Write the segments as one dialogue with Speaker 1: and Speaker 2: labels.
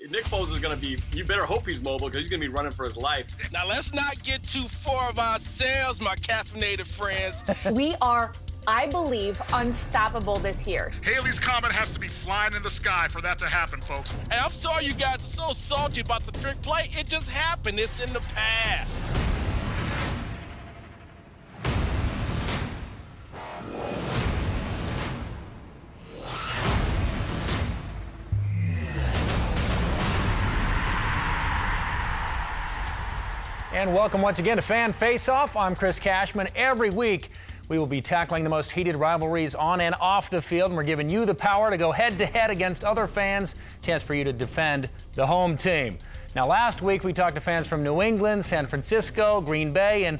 Speaker 1: Nick Foles is going to be, you better hope he's mobile because he's going to be running for his life.
Speaker 2: Now, let's not get too far of ourselves, my caffeinated friends.
Speaker 3: We are, I believe, unstoppable this year.
Speaker 4: Haley's Comet has to be flying in the sky for that to happen, folks.
Speaker 2: And I'm sorry you guys are so salty about the trick play. It just happened. It's in the past.
Speaker 5: And welcome once again to Fan Face-Off. I'm Chris Cashman. Every week, we will be tackling the most heated rivalries on and off the field, and we're giving you the power to go head-to-head against other fans, chance for you to defend the home team. Now, last week, we talked to fans from New England, San Francisco, Green Bay, and,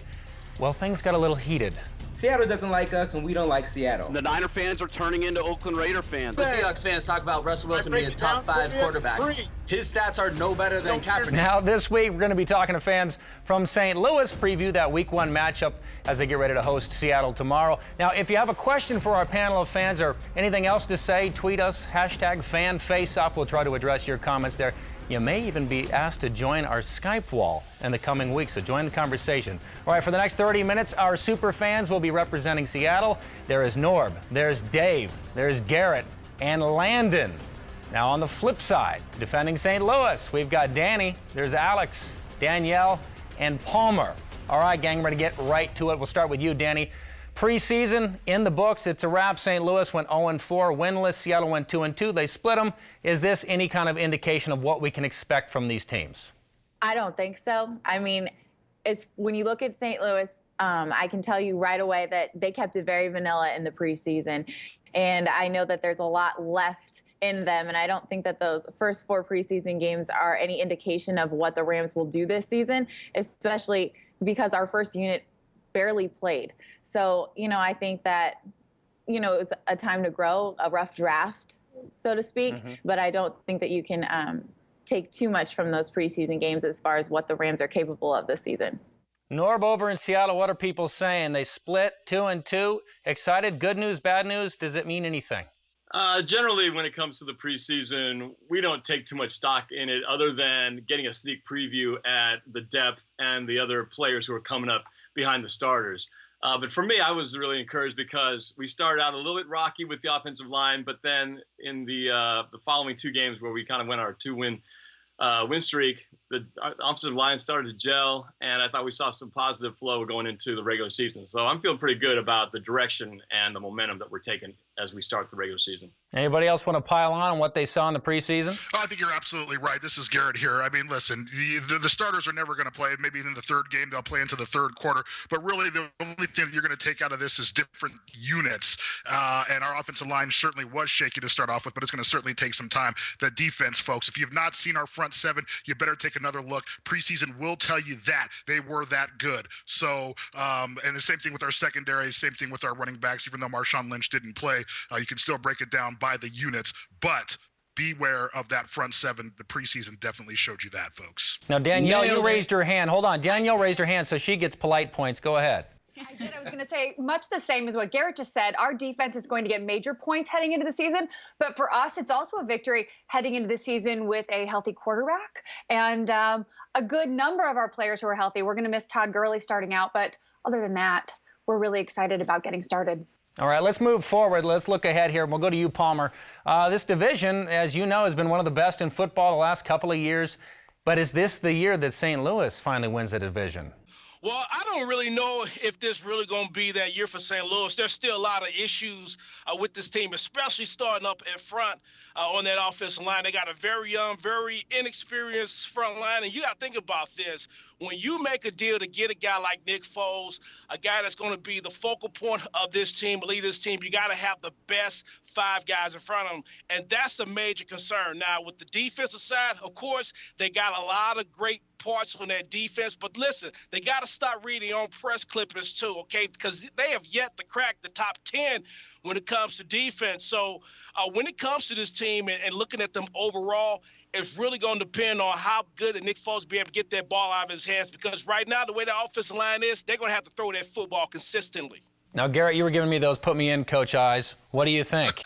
Speaker 5: well, things got a little heated.
Speaker 6: Seattle doesn't like us, and we don't like Seattle.
Speaker 7: The Niner fans are turning into Oakland Raider fans.
Speaker 8: The Seahawks fans talk about Russell Wilson being a top 5 quarterback. His stats are no better than Kaepernick.
Speaker 5: Now, this week, we're going to be talking to fans from St. Louis, preview that Week 1 matchup as they get ready to host Seattle tomorrow. Now, if you have a question for our panel of fans or anything else to say, tweet us, #FanFaceoff. We'll try to address your comments there. You may even be asked to join our Skype wall in the coming weeks, so join the conversation. All right, for the next 30 minutes, our super fans will be representing Seattle. There is Norb, there's Dave, there's Garrett, and Landon. Now, on the flip side, defending St. Louis, we've got Danny, there's Alex, Danielle, and Palmer. All right, gang, we're going to get right to it. We'll start with you, Danny. Preseason in the books. It's a wrap. St. Louis went 0-4, winless. Seattle went 2-2. They split them. Is this any kind of indication of what we can expect from these teams?
Speaker 3: I don't think so. I mean, when you look at St. Louis, I can tell you right away that they kept it very vanilla in the preseason. And I know that there's a lot left in them, and I don't think that those first 4 preseason games are any indication of what the Rams will do this season, especially because our first unit barely played. So, I think that, it was a time to grow, a rough draft, so to speak, but I don't think that you can take too much from those preseason games as far as what the Rams are capable of this season.
Speaker 5: Norb, over in Seattle, what are people saying? They split 2-2. Excited? Good news, bad news? Does it mean anything?
Speaker 1: Generally, when it comes to the preseason, we don't take too much stock in it other than getting a sneak preview at the depth and the other players who are coming up behind the starters. But for me, I was really encouraged because we started out a little bit rocky with the offensive line, but then in the following 2 games where we kind of went our 2-win win streak, the offensive line started to gel, and I thought we saw some positive flow going into the regular season. So I'm feeling pretty good about the direction and the momentum that we're taking as we start the regular season.
Speaker 5: Anybody else want to pile on what they saw in the preseason?
Speaker 4: Oh, I think you're absolutely right. This is Garrett here. I mean, listen, the starters are never going to play. Maybe in the 3rd game they'll play into the 3rd quarter. But really, the only thing you're going to take out of this is different units. And our offensive line certainly was shaky to start off with, but it's going to certainly take some time. The defense, folks, if you've not seen our front 7, you better take another look. Preseason will tell you that they were that good. So, and the same thing with our secondary, same thing with our running backs. Even though Marshawn Lynch didn't play, you can still break it down by the units, but beware of that front 7. The preseason definitely showed you that, folks.
Speaker 5: Now, Danielle, you raised her hand. Hold on. Danielle raised her hand, so she gets polite points. Go ahead.
Speaker 3: I did. I was going to say much the same as what Garrett just said. Our defense is going to get major points heading into the season, but for us, it's also a victory heading into the season with a healthy quarterback and a good number of our players who are healthy. We're going to miss Todd Gurley starting out, but other than that, we're really excited about getting started.
Speaker 5: All right, let's move forward. Let's look ahead here. We'll go to you, Palmer. This division, as you know, has been one of the best in football the last couple of years. But is this the year that St. Louis finally wins the division?
Speaker 2: Well, I don't really know if this really going to be that year for St. Louis. There's still a lot of issues with this team, especially starting up in front on that offensive line. They got a very young, very inexperienced front line. And you got to think about this. When you make a deal to get a guy like Nick Foles, a guy that's going to be the focal point of this team, lead this team, you got to have the best 5 guys in front of them. And that's a major concern. Now, with the defensive side, of course, they got a lot of great parts on that defense. But listen, they got to stop reading on press clippings too, okay? Because they have yet to crack the top 10 when it comes to defense. So when it comes to this team and looking at them overall, it's really going to depend on how good that Nick Foles be able to get that ball out of his hands, because right now, the way the offensive line is, they're going to have to throw that football consistently.
Speaker 5: Now, Garrett, you were giving me those put me in coach eyes. What do you think?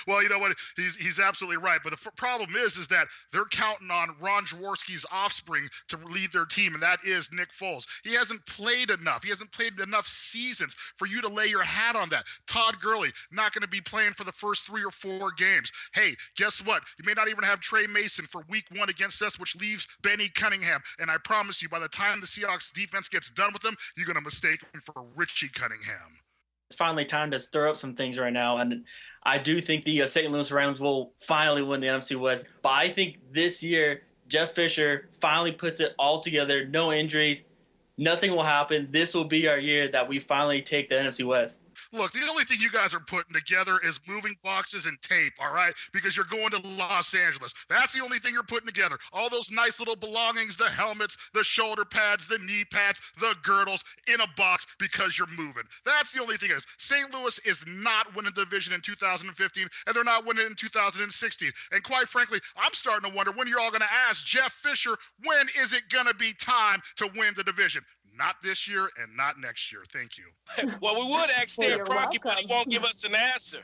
Speaker 4: Well, you know what? He's absolutely right. But the problem is that they're counting on Ron Jaworski's offspring to lead their team, and that is Nick Foles. He hasn't played enough. He hasn't played enough seasons for you to lay your hat on that. Todd Gurley not going to be playing for the first 3 or 4 games. Hey, guess what? You may not even have Trey Mason for week 1 against us, which leaves Benny Cunningham. And I promise you, by the time the Seahawks defense gets done with them, you're going to mistake him for Richie Cunningham.
Speaker 9: It's finally time to stir up some things right now, and I do think the St. Louis Rams will finally win the NFC West. But I think this year, Jeff Fisher finally puts it all together, no injuries, nothing will happen. This will be our year that we finally take the NFC West.
Speaker 4: Look, the only thing you guys are putting together is moving boxes and tape, all right? Because you're going to Los Angeles. That's the only thing you're putting together. All those nice little belongings, the helmets, the shoulder pads, the knee pads, the girdles in a box because you're moving. That's the only thing is. St. Louis is not winning the division in 2015, and they're not winning in 2016. And quite frankly, I'm starting to wonder when you're all going to ask Jeff Fisher, when is it going to be time to win the division? Not this year and not next year. Thank you.
Speaker 2: Well, we would ask Stan Kroenke, but he won't give us an answer.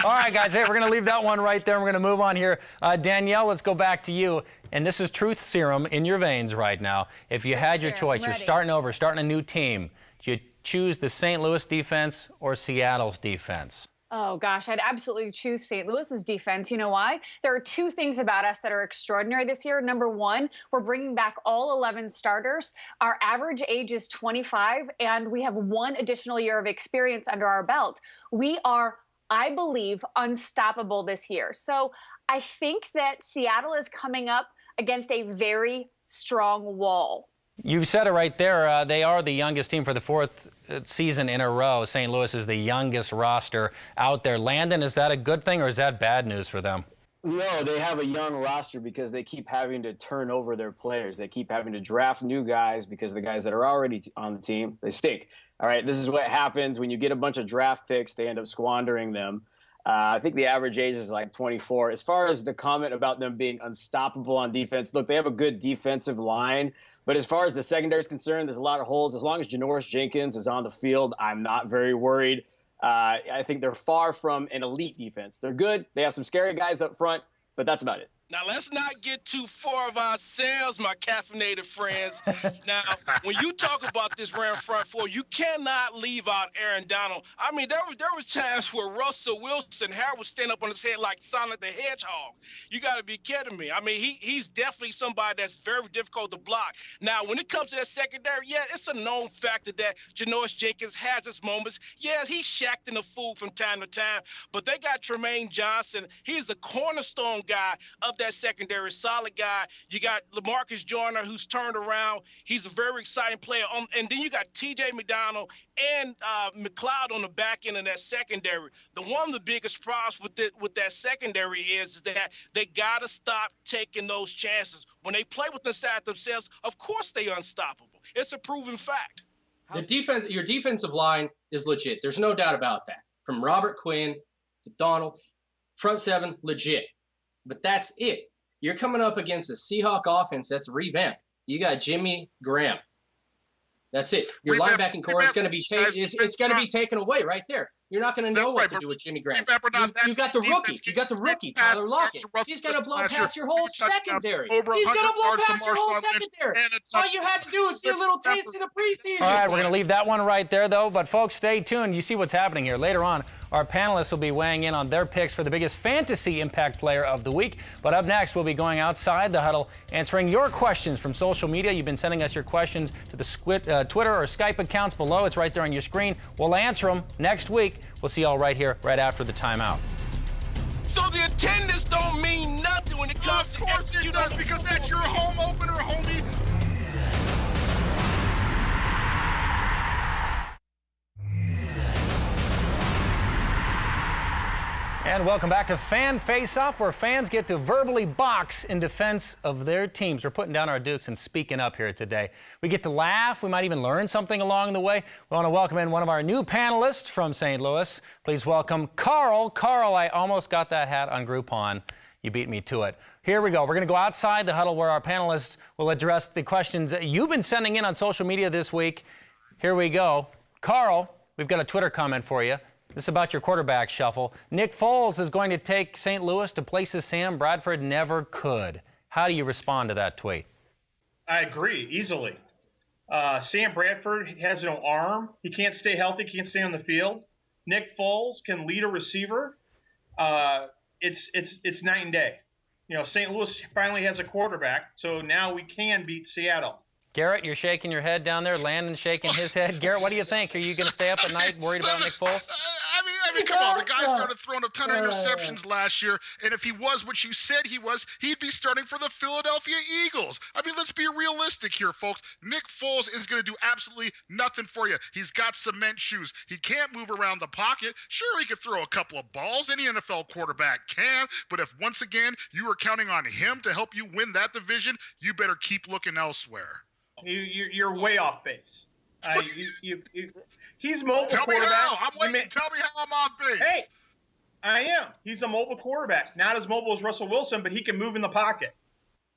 Speaker 5: All right, guys. Hey, we're going to leave that one right there. We're going to move on here. Danielle, let's go back to you. And this is truth serum in your veins right now. If you had your choice, you're starting over, starting a new team, do you choose the St. Louis defense or Seattle's defense?
Speaker 10: Oh, gosh, I'd absolutely choose St. Louis's defense. You know why? There are 2 things about us that are extraordinary this year. Number one, we're bringing back all 11 starters. Our average age is 25, and we have 1 additional year of experience under our belt. We are, I believe, unstoppable this year. So I think that Seattle is coming up against a very strong wall.
Speaker 5: You said it right there. They are the youngest team for the 4th season in a row. St. Louis is the youngest roster out there. Landon, is that a good thing or is that bad news for them?
Speaker 11: No, they have a young roster because they keep having to turn over their players. They keep having to draft new guys because the guys that are already on the team, they stink. All right, this is what happens when you get a bunch of draft picks. They end up squandering them. I think the average age is like 24. As far as the comment about them being unstoppable on defense, look, they have a good defensive line. But as far as the secondary is concerned, there's a lot of holes. As long as Janoris Jenkins is on the field, I'm not very worried. I think they're far from an elite defense. They're good. They have some scary guys up front, but that's about it.
Speaker 2: Now, let's not get too far of ourselves, my caffeinated friends. Now, when you talk about this Ram front 4, you cannot leave out Aaron Donald. I mean, there were times where Russell Wilson, Harry would stand up on his head like Sonic the Hedgehog. You got to be kidding me. I mean, he's definitely somebody that's very difficult to block. Now, when it comes to that secondary, yeah, it's a known factor that Janoris Jenkins has his moments. Yes, he's shacking the fool from time to time, but they got Tremaine Johnson. He's a cornerstone guy of that secondary, solid guy. You got LaMarcus Joyner, who's turned around. He's a very exciting player. And then you got T.J. McDonald and McLeod on the back end of that secondary. One of the biggest problems with that secondary is that they got to stop taking those chances. When they play with inside themselves, of course they're unstoppable. It's a proven fact.
Speaker 12: The defense, your defensive line is legit. There's no doubt about that. From Robert Quinn to Donald, front 7, legit. But that's it. You're coming up against a Seahawk offense that's revamped. You got Jimmy Graham. That's it. Your linebacking core is going to be taken away right there. You're not going to know what to do with Jimmy Graham. You got the rookie. You got the rookie, Tyler Lockett. He's going to blow past your whole secondary. He's going to blow past your whole secondary. All you had to do was see a little taste in the preseason.
Speaker 5: All right, we're going to leave that one right there, though. But, folks, stay tuned. You see what's happening here. Later on, our panelists will be weighing in on their picks for the biggest fantasy impact player of the week. But up next, we'll be going outside the huddle, answering your questions from social media. You've been sending us your questions to the Twitter or Skype accounts below. It's right there on your screen. We'll answer them next week. We'll see y'all right here, right after the timeout.
Speaker 2: So the attendance don't mean nothing when it comes to
Speaker 4: executing. Of course it does, because that's your home opener, homie.
Speaker 5: And welcome back to Fan Face-Off, where fans get to verbally box in defense of their teams. We're putting down our dukes and speaking up here today. We get to laugh. We might even learn something along the way. We want to welcome in one of our new panelists from St. Louis. Please welcome Carl. Carl, I almost got that hat on Groupon. You beat me to it. Here we go. We're going to go outside the huddle where our panelists will address the questions that you've been sending in on social media this week. Here we go. Carl, we've got a Twitter comment for you. This is about your quarterback shuffle. Nick Foles is going to take St. Louis to places Sam Bradford never could. How do you respond to that tweet?
Speaker 13: I agree, easily. Sam Bradford has no arm. He can't stay healthy, can't stay on the field. Nick Foles can lead a receiver. It's night and day. You know, St. Louis finally has a quarterback, so now we can beat Seattle.
Speaker 5: Garrett, you're shaking your head down there. Landon's shaking his head. Garrett, what do you think? Are you going to stay up at night worried about Nick Foles?
Speaker 4: I mean, come on. The guy started throwing a ton of interceptions last year, and if he was what you said he was, he'd be starting for the Philadelphia Eagles. I mean, let's be realistic here, folks. Nick Foles is going to do absolutely nothing for you. He's got cement shoes. He can't move around the pocket. Sure, he could throw a couple of balls. Any NFL quarterback can, but if once again you are counting on him to help you win that division, you better keep looking elsewhere.
Speaker 13: You're way off base. He's mobile
Speaker 4: Tell me
Speaker 13: quarterback.
Speaker 4: how. I'm waiting. Tell me how I'm off base.
Speaker 13: Hey, I am. He's a mobile quarterback. Not as mobile as Russell Wilson, but he can move in the pocket.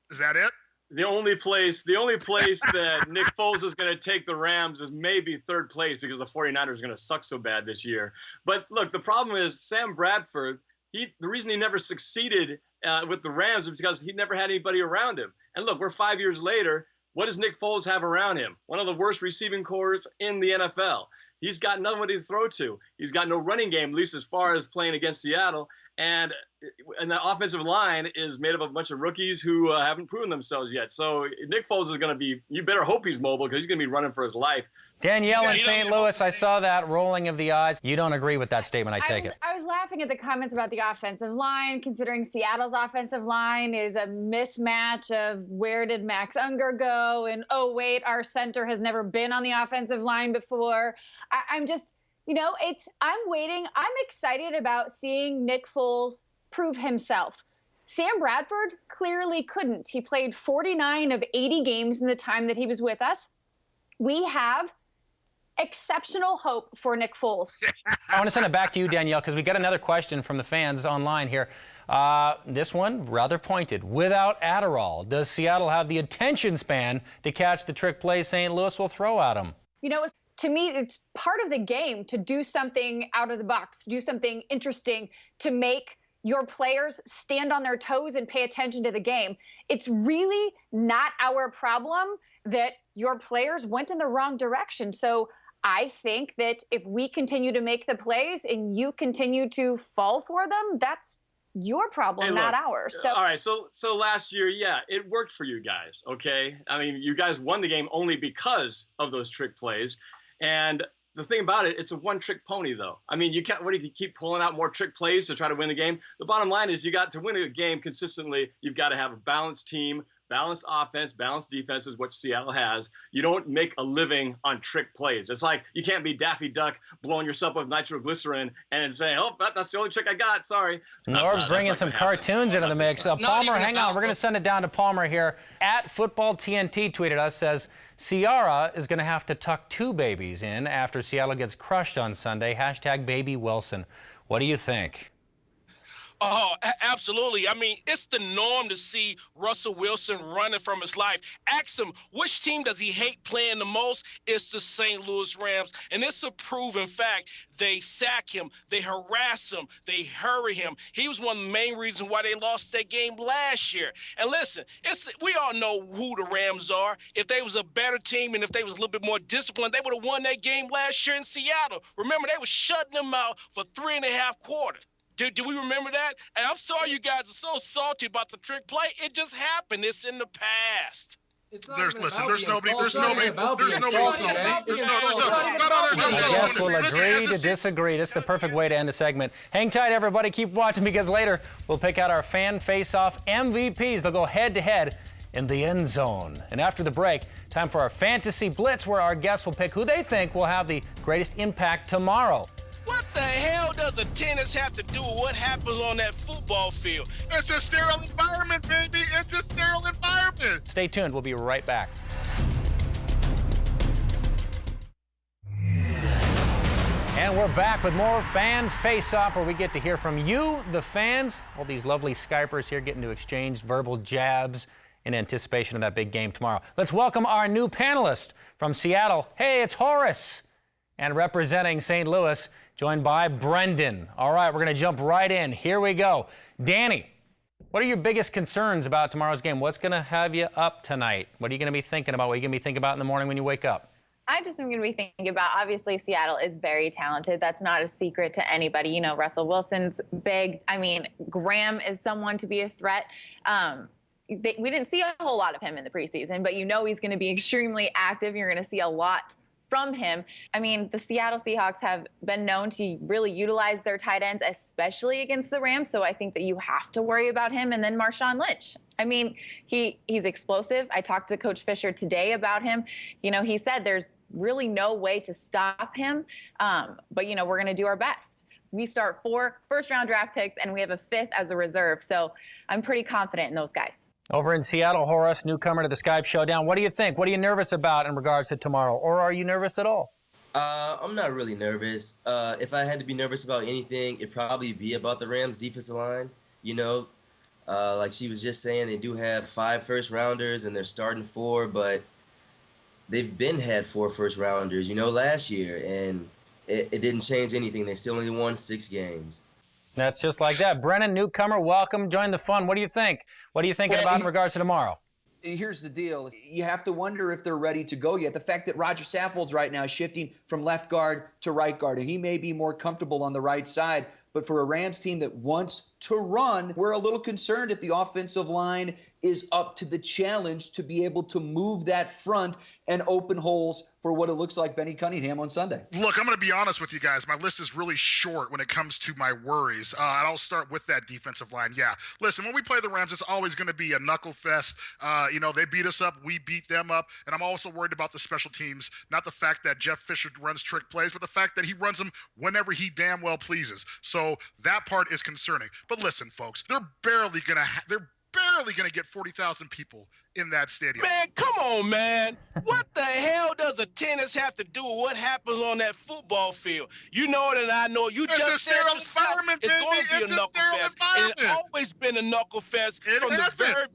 Speaker 4: Is that it?
Speaker 1: The only place that Nick Foles is going to take the Rams is maybe third place because the 49ers are going to suck so bad this year. But look, the problem is Sam Bradford, the reason he never succeeded with the Rams is because he never had anybody around him. And look, we're 5 years later. What does Nick Foles have around him? One of the worst receiving corps in the NFL. He's got nobody to throw to. He's got no running game, at least as far as playing against Seattle. And the offensive line is made up of a bunch of rookies who haven't proven themselves yet. So Nick Foles is going to be, you better hope he's mobile because he's going to be running for his life.
Speaker 5: Danielle in St. Louis, I saw that rolling of the eyes. You don't agree with that statement, I take it.
Speaker 10: I was laughing at the comments about the offensive line, considering Seattle's offensive line is a mismatch of where did Max Unger go? And, oh, wait, our center has never been on the offensive line before. I'm just... You know, I'm waiting. I'm excited about seeing Nick Foles prove himself. Sam Bradford clearly couldn't. He played 49 of 80 games in the time that he was with us. We have exceptional hope for Nick Foles.
Speaker 5: I want to send it back to you, Danielle, because we got another question from the fans online here. This one, rather pointed. Without Adderall, does Seattle have the attention span to catch the trick plays St. Louis will throw at them?
Speaker 10: You know, to me, it's part of the game to do something out of the box, do something interesting to make your players stand on their toes and pay attention to the game. It's really not our problem that your players went in the wrong direction. So I think that if we continue to make the plays and you continue to fall for them, that's your problem, not ours. So,
Speaker 1: all right, so last year, yeah, it worked for you guys, okay? I mean, you guys won the game only because of those trick plays. And the thing about it, it's a one-trick pony, though. I mean, you can't. What if you keep pulling out more trick plays to try to win the game? The bottom line is, you got to win a game consistently. You've got to have a balanced team, balanced offense, balanced defense is what Seattle has. You don't make a living on trick plays. It's like you can't be Daffy Duck blowing yourself with nitroglycerin and saying, "Oh, that's the only trick I got. Sorry."
Speaker 5: Norb's bringing some cartoons into the mix. Palmer, hang on. We're going to send it down to Palmer here. At Football TNT tweeted us, says, Ciara is going to have to tuck 2 babies in after Seattle gets crushed on Sunday. # Baby Wilson. What do you think?
Speaker 2: Oh, absolutely. I mean, it's the norm to see Russell Wilson running from his life. Ask him, which team does he hate playing the most? It's the St. Louis Rams. And it's a proven fact. They sack him. They harass him. They hurry him. He was one of the main reasons why they lost that game last year. And listen, we all know who the Rams are. If they was a better team and if they was a little bit more disciplined, they would have won that game last year in Seattle. Remember, they were shutting them out for 3.5 quarters. Do we remember that? And I'm sorry you guys are so salty about the trick play. It just happened. It's in the past.
Speaker 4: There's nobody salty.
Speaker 5: I guess we'll agree to disagree. This is the perfect way to end a segment. Hang tight, everybody. Keep watching because later we'll pick out our fan face-off MVPs. They'll go head-to-head in the end zone. And after the break, time for our Fantasy Blitz, where our guests will pick who they think will have the greatest impact tomorrow.
Speaker 2: What the hell does attendance have to do with what happens on that football field?
Speaker 4: It's a sterile environment, baby. It's a sterile environment.
Speaker 5: Stay tuned. We'll be right back. And we're back with more Fan Face-Off, where we get to hear from you, the fans. All these lovely Skypers here getting to exchange verbal jabs in anticipation of that big game tomorrow. Let's welcome our new panelist from Seattle. Hey, it's Horace. And representing St. Louis, joined by Brendan. All right, we're going to jump right in. Here we go. Danny, what are your biggest concerns about tomorrow's game? What's going to have you up tonight? What are you going to be thinking about? What are you going to be thinking about in the morning when you wake up?
Speaker 3: I just am going to be thinking about, obviously, Seattle is very talented. That's not a secret to anybody. You know, Russell Wilson's big. I mean, Graham is someone to be a threat. We didn't see a whole lot of him in the preseason, but you know he's going to be extremely active. You're going to see a lot from him. I mean, the Seattle Seahawks have been known to really utilize their tight ends, especially against the Rams. So I think that you have to worry about him. And then Marshawn Lynch. I mean, he's explosive. I talked to Coach Fisher today about him. You know, he said there's really no way to stop him. But, you know, we're going to do our best. We start 4 first-round draft picks, and we have a 5th as a reserve. So I'm pretty confident in those guys.
Speaker 5: Over in Seattle, Horace, newcomer to the Skype Showdown. What do you think? What are you nervous about in regards to tomorrow? Or are you nervous at all?
Speaker 14: I'm not really nervous. If I had to be nervous about anything, it'd probably be about the Rams' defensive line. You know, like she was just saying, they do have 5 first-rounders, and they're starting 4, but they've had 4 first-rounders, you know, last year, and it didn't change anything. They still only won 6 games.
Speaker 5: That's just like that. Brennan, newcomer, welcome. Join the fun. What do you think? What are you thinking about in regards to tomorrow?
Speaker 15: Here's the deal. You have to wonder if they're ready to go yet. The fact that Roger Saffold's right now shifting from left guard to right guard, and he may be more comfortable on the right side. But for a Rams team that wants to run, we're a little concerned if the offensive line is up to the challenge to be able to move that front and open holes for what it looks like Benny Cunningham on Sunday.
Speaker 4: Look, I'm going to be honest with you guys. My list is really short when it comes to my worries. And I'll start with that defensive line. Yeah, listen, when we play the Rams, it's always going to be a knuckle fest. You know, they beat us up, we beat them up. And I'm also worried about the special teams, not the fact that Jeff Fisher runs trick plays, but the fact that he runs them whenever he damn well pleases. So that part is concerning. But listen, folks, they're barely going to get 40,000 people in that stadium.
Speaker 2: Man, come on, man. What the hell does attendance have to do with what happens on that football field? You know it and I know it. You
Speaker 4: it's
Speaker 2: just said yourself it's going to be a knuckle fest. And it's always been a knuckle fest from the very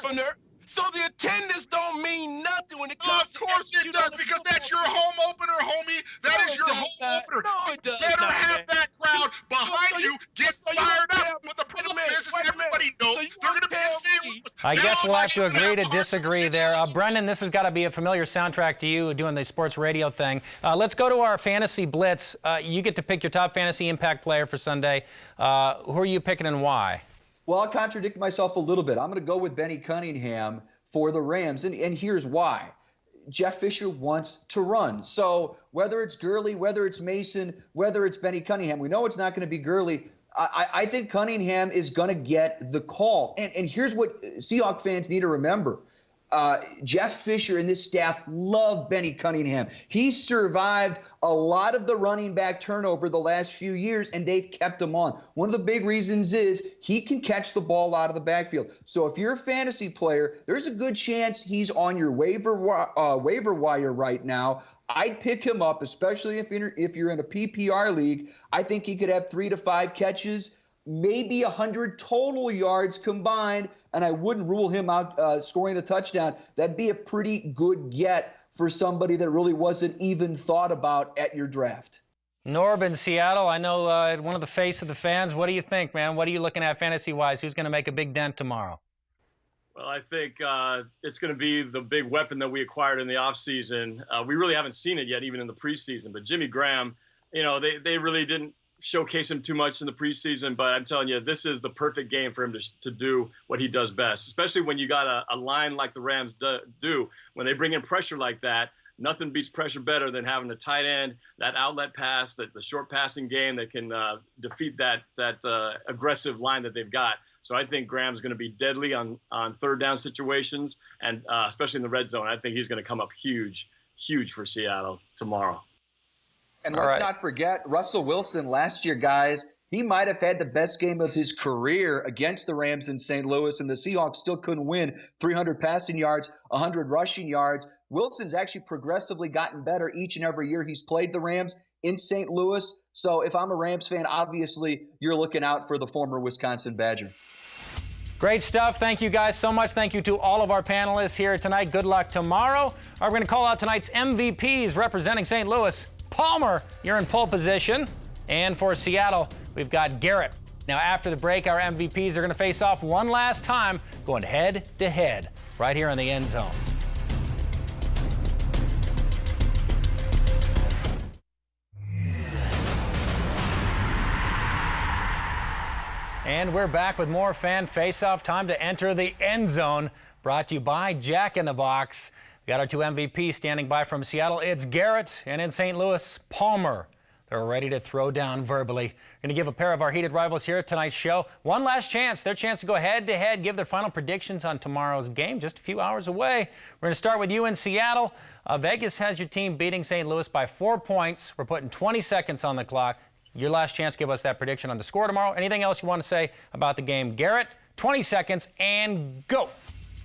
Speaker 2: from the so the attendance don't mean nothing when it comes to
Speaker 4: Of course it does, because that's your home opener, homie. That is your home opener.
Speaker 2: No, it does
Speaker 4: better
Speaker 2: not,
Speaker 4: have that crowd behind you. Get fired up. But the problem is everybody knows they're going to be in St. Louis.
Speaker 5: I guess we'll have to agree to disagree there. Brendan, this has got to be a familiar soundtrack to you doing the sports radio thing. Let's go to our fantasy blitz. You get to pick your top fantasy impact player for Sunday. Who are you picking and why?
Speaker 15: Well, I'll contradict myself a little bit. I'm going to go with Benny Cunningham for the Rams, and here's why. Jeff Fisher wants to run. So whether it's Gurley, whether it's Mason, whether it's Benny Cunningham, we know it's not going to be Gurley. I think Cunningham is going to get the call. And here's what Seahawks fans need to remember. Jeff Fisher and this staff love Benny Cunningham. He survived a lot of the running back turnover the last few years, and they've kept him on. One of the big reasons is he can catch the ball out of the backfield. So if you're a fantasy player, there's a good chance he's on your waiver wire right now. I'd pick him up, especially if you're in a PPR league. I think he could have 3 to 5 catches, maybe 100 total yards combined, and I wouldn't rule him out scoring a touchdown. That'd be a pretty good get for somebody that really wasn't even thought about at your draft.
Speaker 5: Norb in Seattle, I know one of the face of the fans. What do you think, man? What are you looking at fantasy-wise? Who's going to make a big dent tomorrow?
Speaker 1: Well, I think it's going to be the big weapon that we acquired in the offseason. We really haven't seen it yet, even in the preseason. But Jimmy Graham, you know, they really didn't showcase him too much in the preseason, but I'm telling you, this is the perfect game for him to do what he does best, especially when you got a line like the Rams do. When they bring in pressure like that, nothing beats pressure better than having a tight end, that outlet pass, the short passing game that can defeat that aggressive line that they've got. So I think Graham's going to be deadly on third down situations, and especially in the red zone. I think he's going to come up huge for Seattle tomorrow.
Speaker 15: And let's not forget, Russell Wilson last year, guys, he might have had the best game of his career against the Rams in St. Louis, and the Seahawks still couldn't win. 300 passing yards, 100 rushing yards. Wilson's actually progressively gotten better each and every year he's played the Rams in St. Louis. So if I'm a Rams fan, obviously you're looking out for the former Wisconsin Badger.
Speaker 5: Great stuff. Thank you guys so much. Thank you to all of our panelists here tonight. Good luck tomorrow. We're going to call out tonight's MVPs representing St. Louis Palmer, you're in pole position. And for Seattle, we've got Garrett. Now, after the break, our MVPs are going to face off one last time, going head-to-head right here in the end zone. And we're back with more fan face-off. Time to enter the end zone. Brought to you by Jack in the Box. We got our two MVPs standing by from Seattle. It's Garrett, and in St. Louis, Palmer. They're ready to throw down verbally. Going to give a pair of our heated rivals here at tonight's show one last chance, their chance to go head-to-head, give their final predictions on tomorrow's game, just a few hours away. We're going to start with you in Seattle. Vegas has your team beating St. Louis by 4 points. We're putting 20 seconds on the clock. Your last chance, give us that prediction on the score tomorrow. Anything else you want to say about the game? Garrett, 20 seconds and go.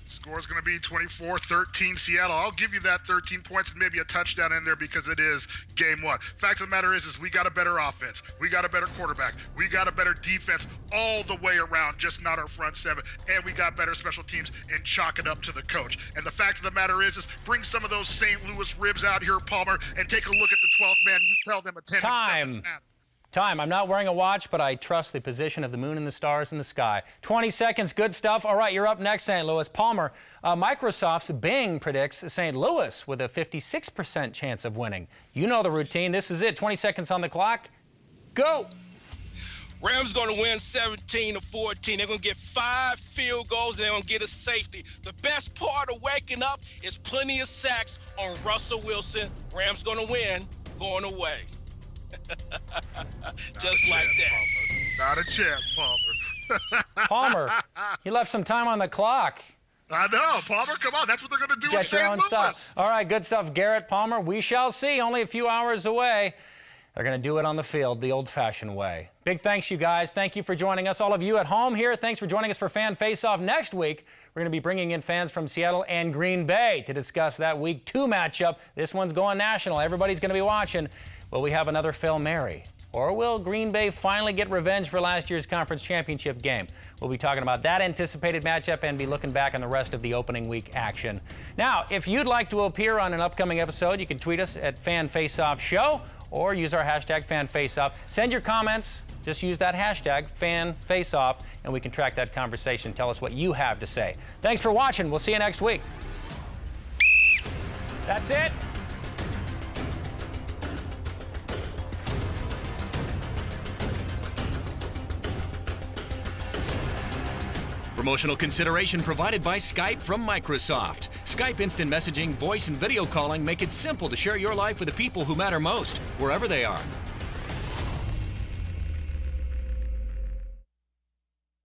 Speaker 4: Score's going to be 24-13 Seattle. I'll give you that 13 points and maybe a touchdown in there because it is game one. Fact of the matter is we got a better offense. We got a better quarterback. We got a better defense all the way around, just not our front seven. And we got better special teams and chalk it up to the coach. And the fact of the matter is bring some of those St. Louis ribs out here, Palmer, and take a look at the 12th man. You tell them attendance doesn't matter.
Speaker 5: Time. I'm not wearing a watch, but I trust the position of the moon and the stars in the sky. 20 seconds, good stuff. All right, you're up next, St. Louis. Palmer, Microsoft's Bing predicts St. Louis with a 56% chance of winning. You know the routine. This is it. 20 seconds on the clock. Go.
Speaker 2: Rams going to win 17-14. They're going to get 5 field goals, and they're going to get a safety. The best part of waking up is plenty of sacks on Russell Wilson. Rams going to win, going away. Just like that.
Speaker 4: Palmer. Not a chance, Palmer.
Speaker 5: Palmer, he left some time on the clock.
Speaker 4: I know, Palmer, come on. That's what they're going to do in
Speaker 5: Get your
Speaker 4: St.
Speaker 5: own
Speaker 4: Louis.
Speaker 5: stuff. All right, good stuff. Garrett, Palmer, we shall see. Only a few hours away. They're going to do it on the field the old-fashioned way. Big thanks, you guys. Thank you for joining us. All of you at home here, thanks for joining us for Fan Face-Off. Next week, we're going to be bringing in fans from Seattle and Green Bay to discuss that Week 2 matchup. This one's going national. Everybody's going to be watching. Will we have another Fail Mary? Or will Green Bay finally get revenge for last year's conference championship game? We'll be talking about that anticipated matchup and be looking back on the rest of the opening week action. Now, if you'd like to appear on an upcoming episode, you can tweet us at Fan Face-Off Show or use our hashtag FanFaceoff. Send your comments. Just use that hashtag FanFaceoff, and we can track that conversation. Tell us what you have to say. Thanks for watching. We'll see you next week. That's it.
Speaker 16: Promotional consideration provided by Skype from Microsoft. Skype instant messaging, voice, and video calling make it simple to share your life with the people who matter most, wherever they are.